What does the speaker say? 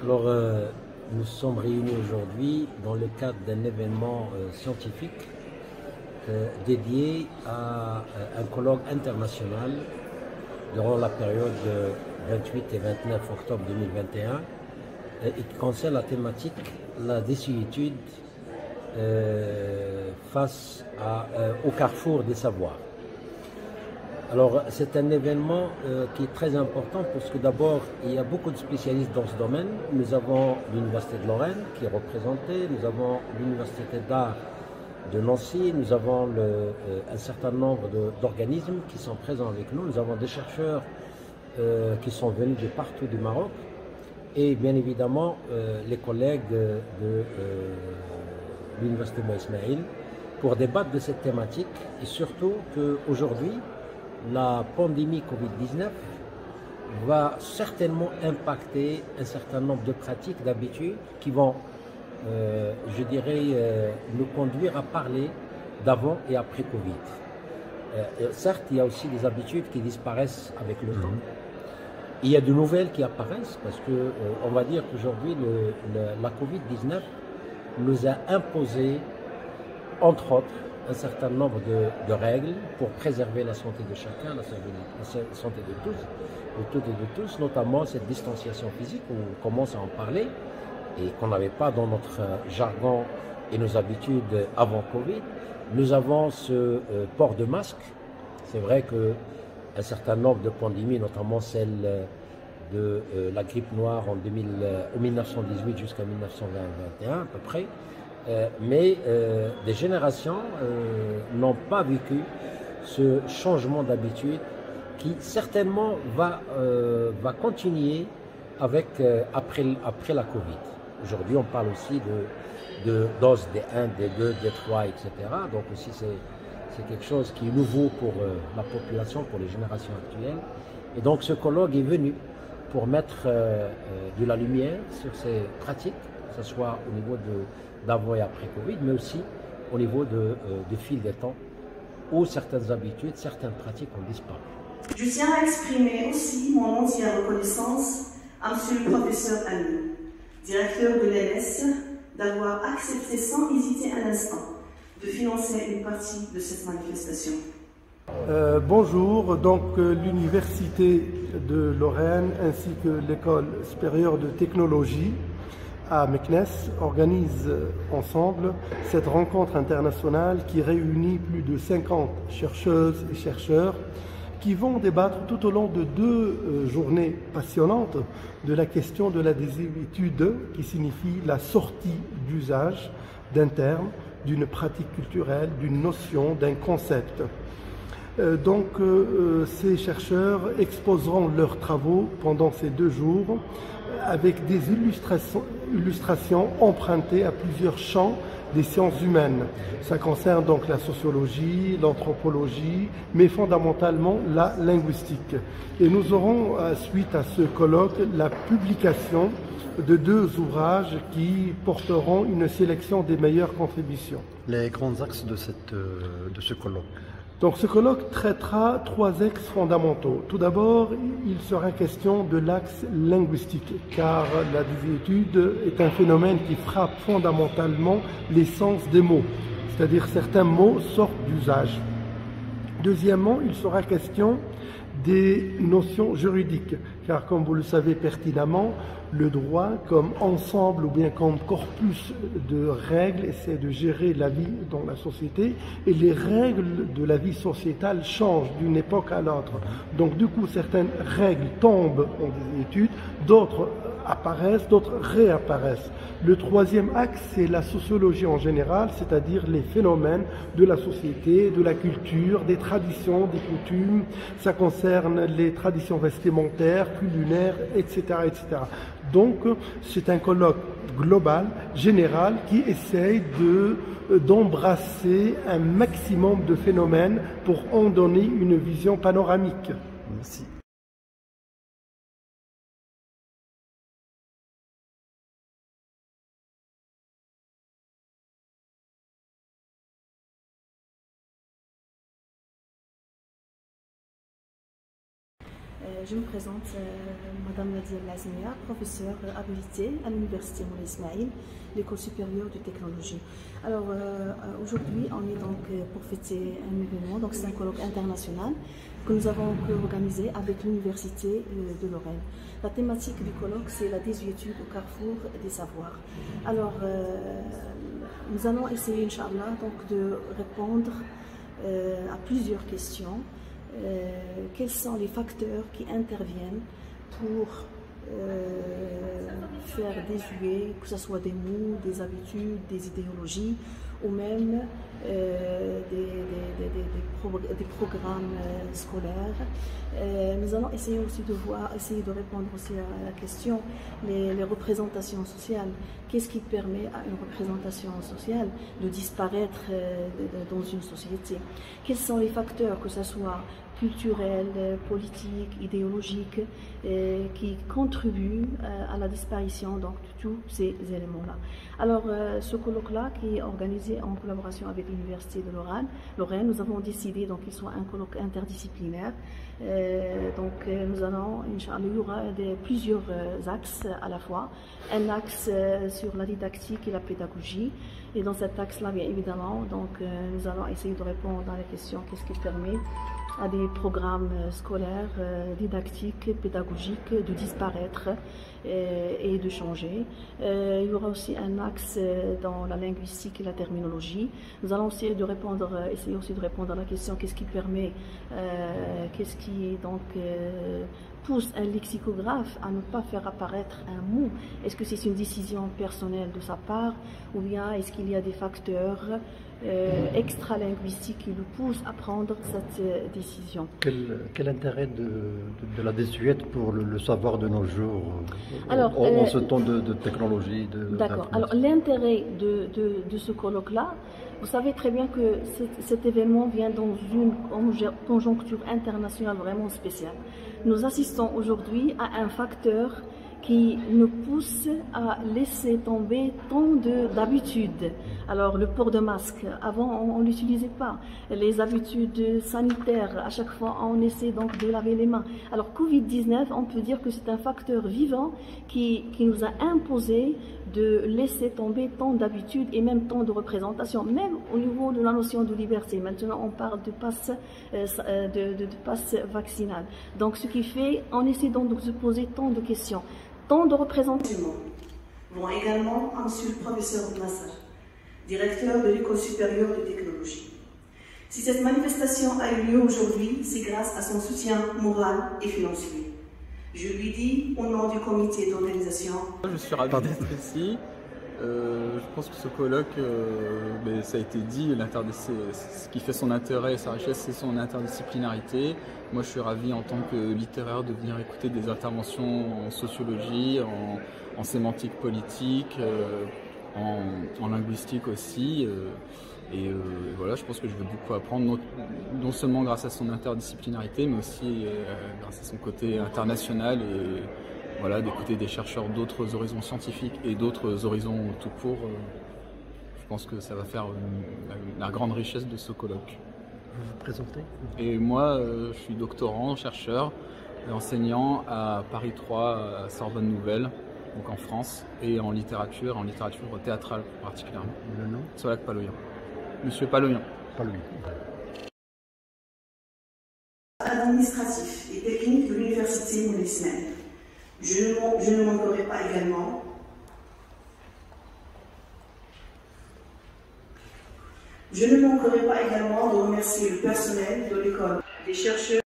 Alors, nous sommes réunis aujourd'hui dans le cadre d'un événement scientifique dédié à un colloque international durant la période 28 et 29 octobre 2021 et qui concerne la thématique la désuétude au carrefour des savoirs. Alors, c'est un événement qui est très important parce que d'abord, il y a beaucoup de spécialistes dans ce domaine. Nous avons l'Université de Lorraine qui est représentée, nous avons l'Université d'art de Nancy, nous avons un certain nombre d'organismes qui sont présents avec nous. Nous avons des chercheurs qui sont venus de partout du Maroc et bien évidemment les collègues de l'Université Moïse Ismaïl pour débattre de cette thématique et surtout qu'aujourd'hui, la pandémie Covid-19 va certainement impacter un certain nombre de pratiques, d'habitudes qui vont, nous conduire à parler d'avant et après Covid. Certes, il y a aussi des habitudes qui disparaissent avec le temps. Il y a de nouvelles qui apparaissent parce que on va dire qu'aujourd'hui, la Covid-19 nous a imposé, entre autres, un certain nombre de règles pour préserver la santé de chacun, la santé de tous, de toutes et de tous, notamment cette distanciation physique où on commence à en parler et qu'on n'avait pas dans notre jargon et nos habitudes avant Covid. Nous avons ce port de masque. C'est vrai qu'un certain nombre de pandémies, notamment celle de la grippe noire en 1918 jusqu'à 1921 à peu près, mais des générations n'ont pas vécu ce changement d'habitude qui certainement va continuer après la Covid. Aujourd'hui, on parle aussi de doses des 1, des 2, des 3, etc. Donc aussi, c'est quelque chose qui est nouveau pour la population, pour les générations actuelles. Et donc, ce colloque est venu pour mettre de la lumière sur ces pratiques, que ce soit au niveau d'avant et après Covid, mais aussi au niveau du fil des temps, où certaines habitudes, certaines pratiques ont disparu. Je tiens à exprimer aussi mon entière reconnaissance à Monsieur le professeur Ami, directeur de l'ENS, d'avoir accepté sans hésiter un instant de financer une partie de cette manifestation. Bonjour, donc l'Université de Lorraine ainsi que l'École supérieure de technologie à Meknès organisent ensemble cette rencontre internationale qui réunit plus de 50 chercheuses et chercheurs qui vont débattre tout au long de 2 journées passionnantes de la question de la désuétude, qui signifie la sortie d'usage d'un terme, d'une pratique culturelle, d'une notion, d'un concept. Ces chercheurs exposeront leurs travaux pendant ces 2 jours avec des illustrations empruntées à plusieurs champs des sciences humaines. Ça concerne donc la sociologie, l'anthropologie, mais fondamentalement la linguistique. Et nous aurons, suite à ce colloque, la publication de 2 ouvrages qui porteront une sélection des meilleures contributions. Les grands axes de ce colloque. Donc ce colloque traitera 3 axes fondamentaux. Tout d'abord, il sera question de l'axe linguistique, car la désuétude est un phénomène qui frappe fondamentalement l'essence des mots, c'est-à-dire certains mots sortent d'usage. Deuxièmement, il sera question des notions juridiques, car comme vous le savez pertinemment, le droit comme ensemble ou bien comme corpus de règles essaie de gérer la vie dans la société, et les règles de la vie sociétale changent d'une époque à l'autre. Donc du coup, certaines règles tombent en désuétude, d'autres apparaissent, d'autres réapparaissent. Le troisième axe, c'est la sociologie en général, c'est-à-dire les phénomènes de la société, de la culture, des traditions, des coutumes. Ça concerne les traditions vestimentaires, culinaires, etc., etc. Donc, c'est un colloque global, général, qui essaye d'embrasser un maximum de phénomènes pour en donner une vision panoramique. Merci. je me présente, Madame Nadia Lazmia, professeure habilitée à l'Université Moulay Ismaïl, l'École supérieure de technologie. Alors aujourd'hui, on est donc pour fêter un événement, donc c'est un colloque international que nous avons organisé avec l'Université de Lorraine. La thématique du colloque, c'est la désuétude au carrefour des savoirs. Alors, nous allons essayer, Inch'Allah, donc de répondre à plusieurs questions. Quels sont les facteurs qui interviennent pour faire désuer, que ce soit des mots, des habitudes, des idéologies ou même des programmes scolaires. Nous allons essayer aussi essayer de répondre aussi à la question les représentations sociales. Qu'est-ce qui permet à une représentation sociale de disparaître dans une société? Quels sont les facteurs, que ce soit culturels, politiques, idéologiques, qui contribuent à la disparition donc, de tous ces éléments-là. Alors, ce colloque-là, qui est organisé en collaboration avec l'Université de Lorraine, nous avons décidé qu'il soit un colloque interdisciplinaire. Nous allons, Inch'Allah, il y aura plusieurs axes à la fois. Un axe sur la didactique et la pédagogie. Et dans cet axe-là, bien évidemment, nous allons essayer de répondre à la question qu'est-ce qui permet à des programmes scolaires, didactiques, pédagogiques de disparaître et de changer. Il y aura aussi un axe dans la linguistique et la terminologie. Nous allons essayer aussi de répondre à la question qu'est-ce qui permet, qu'est-ce qui pousse un lexicographe à ne pas faire apparaître un mot. Est-ce que c'est une décision personnelle de sa part ou bien est-ce qu'il y a des facteurs extra-linguistiques qui le poussent à prendre cette décision? Quel intérêt de la désuète pour le savoir de nos jours en ce temps de technologie? D'accord. Alors l'intérêt de ce colloque-là, vous savez très bien que cet événement vient dans une conjoncture internationale vraiment spéciale. Nous assistons aujourd'hui à un facteur qui nous pousse à laisser tomber tant d'habitudes. Alors le port de masque, avant on ne l'utilisait pas. Les habitudes sanitaires, à chaque fois on essaie donc de laver les mains. Alors Covid-19, on peut dire que c'est un facteur vivant qui nous a imposé de laisser tomber tant d'habitudes et même tant de représentations, même au niveau de la notion de liberté. Maintenant on parle de passe vaccinal. Donc ce qui fait, on essaie donc de se poser tant de questions. Tant de représentations vont également à M. le professeur Nasser, directeur de l'École supérieure de technologie. Si cette manifestation a eu lieu aujourd'hui, c'est grâce à son soutien moral et financier. Je lui dis au nom du comité d'organisation. Je suis ravi d'être ici. Je pense que ce colloque, ça a été dit, ce qui fait son intérêt et sa richesse, c'est son interdisciplinarité. Moi, je suis ravi en tant que littéraire de venir écouter des interventions en sociologie, en sémantique politique, en linguistique aussi. Voilà, je pense que je vais beaucoup apprendre, non seulement grâce à son interdisciplinarité, mais aussi grâce à son côté international et voilà, d'écouter des chercheurs d'autres horizons scientifiques et d'autres horizons tout court. Je pense que ça va faire la grande richesse de ce colloque. Vous vous présentez? Et moi, je suis doctorant, chercheur, enseignant à Paris 3, à Sorbonne Nouvelle, donc en France, et en littérature théâtrale particulièrement. Le nom? Solak Paloyan. Monsieur Paloyan. Paloyan. Administratif et technique de l'Université Moulay Ismaïl. Je ne manquerai pas également de remercier le personnel de l'école, des chercheurs